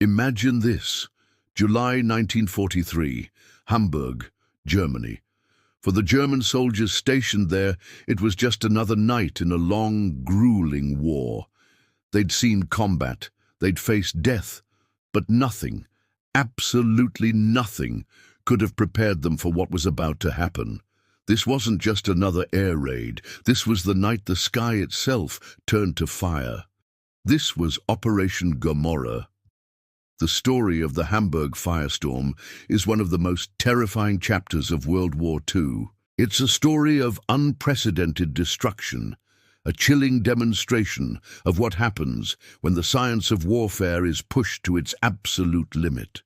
Imagine this, July 1943, Hamburg, Germany. For the German soldiers stationed there, it was just another night in a long, grueling war. They'd seen combat, they'd faced death, but nothing, absolutely nothing, could have prepared them for what was about to happen. This wasn't just another air raid, this was the night the sky itself turned to fire. This was Operation Gomorrah. The story of the Hamburg Firestorm is one of the most terrifying chapters of World War II. It's a story of unprecedented destruction, a chilling demonstration of what happens when the science of warfare is pushed to its absolute limit.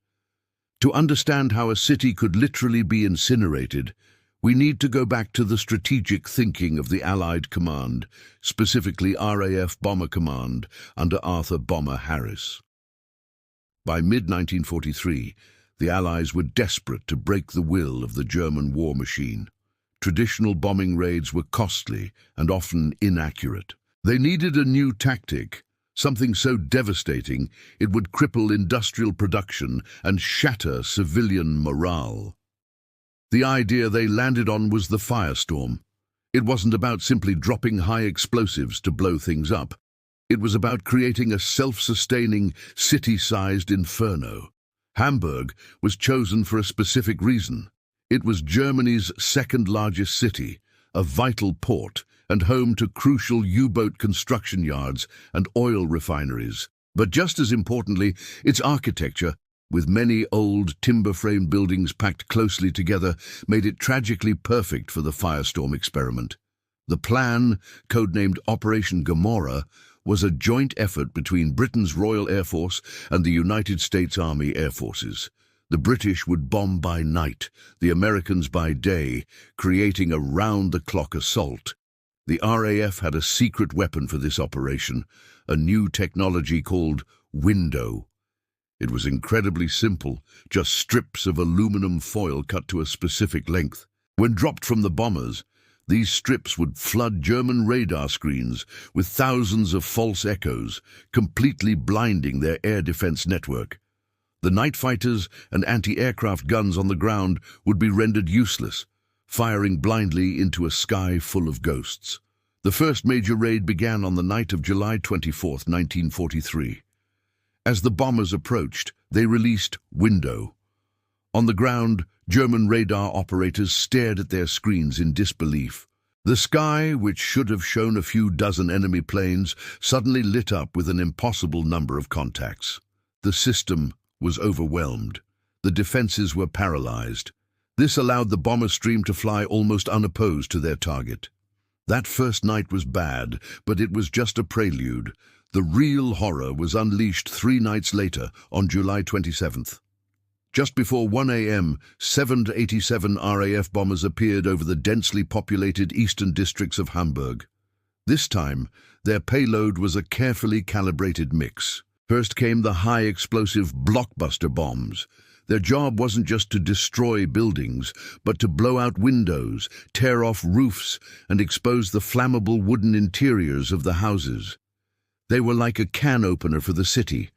To understand how a city could literally be incinerated, we need to go back to the strategic thinking of the Allied Command, specifically RAF Bomber Command under Arthur Bomber Harris. By mid-1943, the Allies were desperate to break the will of the German war machine. Traditional bombing raids were costly and often inaccurate. They needed a new tactic, something so devastating it would cripple industrial production and shatter civilian morale. The idea they landed on was the Firestorm. It wasn't about simply dropping high explosives to blow things up. It was about creating a self-sustaining, city-sized inferno. Hamburg was chosen for a specific reason. It was Germany's second-largest city, a vital port, and home to crucial U-boat construction yards and oil refineries. But just as importantly, its architecture, with many old timber-frame buildings packed closely together, made it tragically perfect for the Firestorm experiment. The plan, codenamed Operation Gomorrah, was a joint effort between Britain's Royal Air Force and the United States Army Air Forces. The British would bomb by night, the Americans by day, creating a round-the-clock assault. The RAF had a secret weapon for this operation, a new technology called window. It was incredibly simple, just strips of aluminum foil cut to a specific length. When dropped from the bombers, these strips would flood German radar screens with thousands of false echoes, completely blinding their air defense network. The night fighters and anti-aircraft guns on the ground would be rendered useless, firing blindly into a sky full of ghosts. The first major raid began on the night of July 24, 1943. As the bombers approached, they released window. On the ground, German radar operators stared at their screens in disbelief. The sky, which should have shown a few dozen enemy planes, suddenly lit up with an impossible number of contacts. The system was overwhelmed. The defenses were paralyzed. This allowed the bomber stream to fly almost unopposed to their target. That first night was bad, but it was just a prelude. The real horror was unleashed 3 nights later, on July 27th. Just before 1 a.m., 787 RAF bombers appeared over the densely populated eastern districts of Hamburg. This time, their payload was a carefully calibrated mix. First came the high-explosive blockbuster bombs. Their job wasn't just to destroy buildings, but to blow out windows, tear off roofs, and expose the flammable wooden interiors of the houses. They were like a can opener for the city.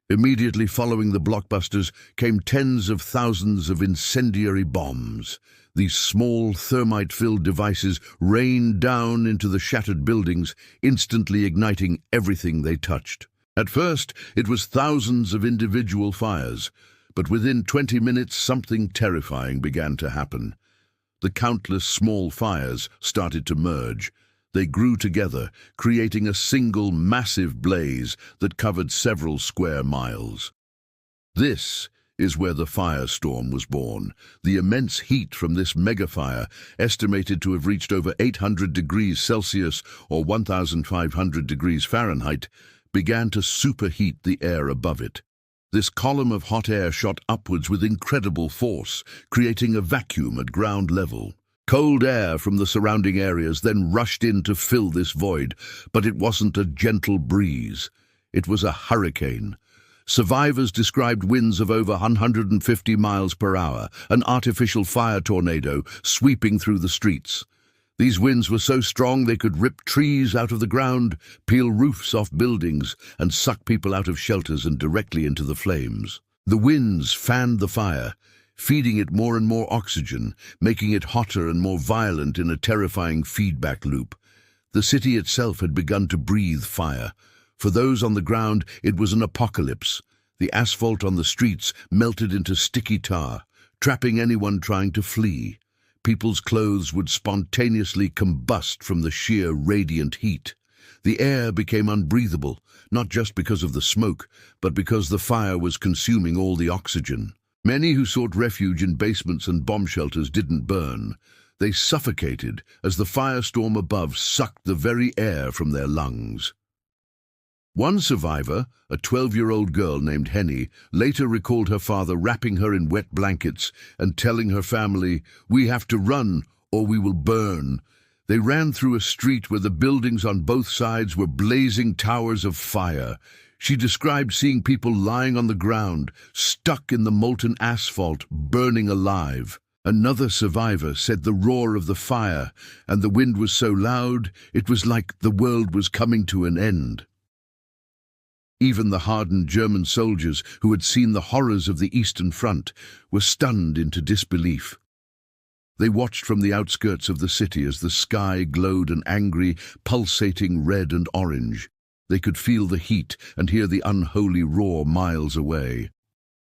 Immediately following the blockbusters came tens of thousands of incendiary bombs. These small, thermite-filled devices rained down into the shattered buildings, instantly igniting everything they touched. At first, it was thousands of individual fires, but within 20 minutes something terrifying began to happen. The countless small fires started to merge. They grew together, creating a single massive blaze that covered several square miles. This is where the Firestorm was born. The immense heat from this megafire, estimated to have reached over 800 degrees Celsius or 1,500 degrees Fahrenheit, began to superheat the air above it. This column of hot air shot upwards with incredible force, creating a vacuum at ground level. Cold air from the surrounding areas then rushed in to fill this void, but it wasn't a gentle breeze. It was a hurricane. Survivors described winds of over 150 miles per hour, an artificial fire tornado sweeping through the streets. These winds were so strong they could rip trees out of the ground, peel roofs off buildings, and suck people out of shelters and directly into the flames. The winds fanned the fire, feeding it more and more oxygen, making it hotter and more violent in a terrifying feedback loop. The city itself had begun to breathe fire. For those on the ground, it was an apocalypse. The asphalt on the streets melted into sticky tar, trapping anyone trying to flee. People's clothes would spontaneously combust from the sheer radiant heat. The air became unbreathable, not just because of the smoke, but because the fire was consuming all the oxygen. Many who sought refuge in basements and bomb shelters didn't burn. They suffocated as the firestorm above sucked the very air from their lungs. One survivor, a 12-year-old girl named Henny, later recalled her father wrapping her in wet blankets and telling her family, "We have to run or we will burn." They ran through a street where the buildings on both sides were blazing towers of fire. She described seeing people lying on the ground, stuck in the molten asphalt, burning alive. Another survivor said the roar of the fire and the wind was so loud it was like the world was coming to an end. Even the hardened German soldiers who had seen the horrors of the Eastern Front were stunned into disbelief. They watched from the outskirts of the city as the sky glowed an angry, pulsating red and orange. They could feel the heat and hear the unholy roar miles away.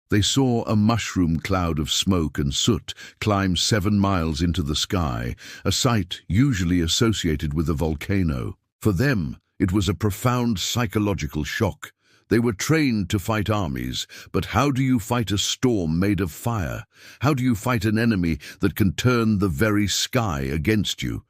They saw a mushroom cloud of smoke and soot climb 7 miles into the sky, a sight usually associated with a volcano. For them, it was a profound psychological shock. They were trained to fight armies, but how do you fight a storm made of fire? How do you fight an enemy that can turn the very sky against you?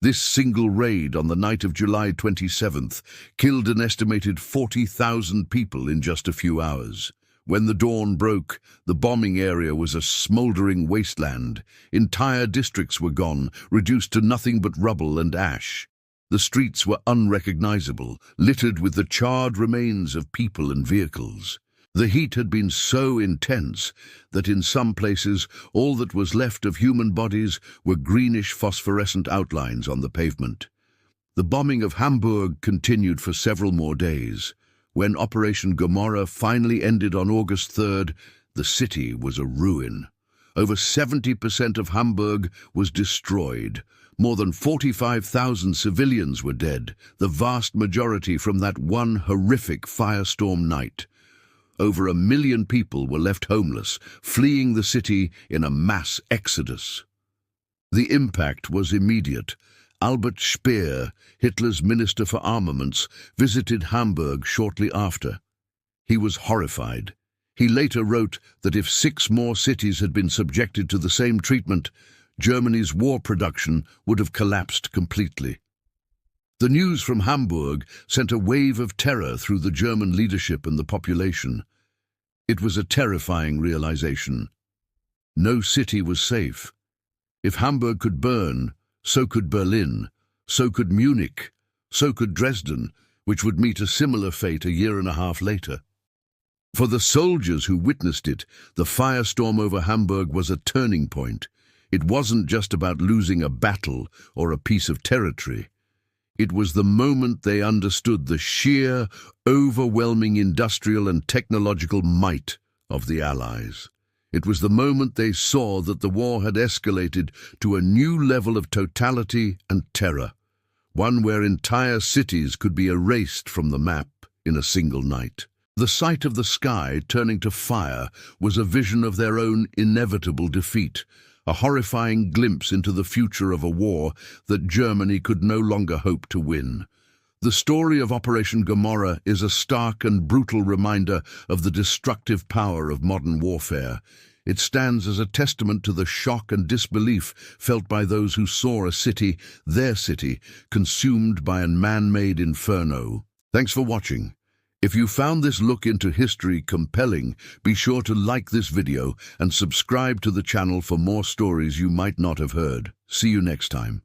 This single raid on the night of July 27th killed an estimated 40,000 people in just a few hours. When the dawn broke, the bombing area was a smoldering wasteland. Entire districts were gone, reduced to nothing but rubble and ash. The streets were unrecognizable, littered with the charred remains of people and vehicles. The heat had been so intense that in some places all that was left of human bodies were greenish phosphorescent outlines on the pavement. The bombing of Hamburg continued for several more days. When Operation Gomorrah finally ended on August 3rd, the city was a ruin. Over 70% of Hamburg was destroyed. More than 45,000 civilians were dead, the vast majority from that one horrific firestorm night. Over 1 million people were left homeless, fleeing the city in a mass exodus. The impact was immediate. Albert Speer, Hitler's Minister for Armaments, visited Hamburg shortly after. He was horrified. He later wrote that if 6 more cities had been subjected to the same treatment, Germany's war production would have collapsed completely. The news from Hamburg sent a wave of terror through the German leadership and the population. It was a terrifying realization. No city was safe. If Hamburg could burn, so could Berlin, so could Munich, so could Dresden, which would meet a similar fate a year and a half later. For the soldiers who witnessed it, the firestorm over Hamburg was a turning point. It wasn't just about losing a battle or a piece of territory. It was the moment they understood the sheer, overwhelming industrial and technological might of the Allies. It was the moment they saw that the war had escalated to a new level of totality and terror, one where entire cities could be erased from the map in a single night. The sight of the sky turning to fire was a vision of their own inevitable defeat, a horrifying glimpse into the future of a war that Germany could no longer hope to win. The story of Operation Gomorrah is a stark and brutal reminder of the destructive power of modern warfare. It stands as a testament to the shock and disbelief felt by those who saw a city, their city, consumed by a man-made inferno. Thanks for watching. If you found this look into history compelling, be sure to like this video and subscribe to the channel for more stories you might not have heard. See you next time.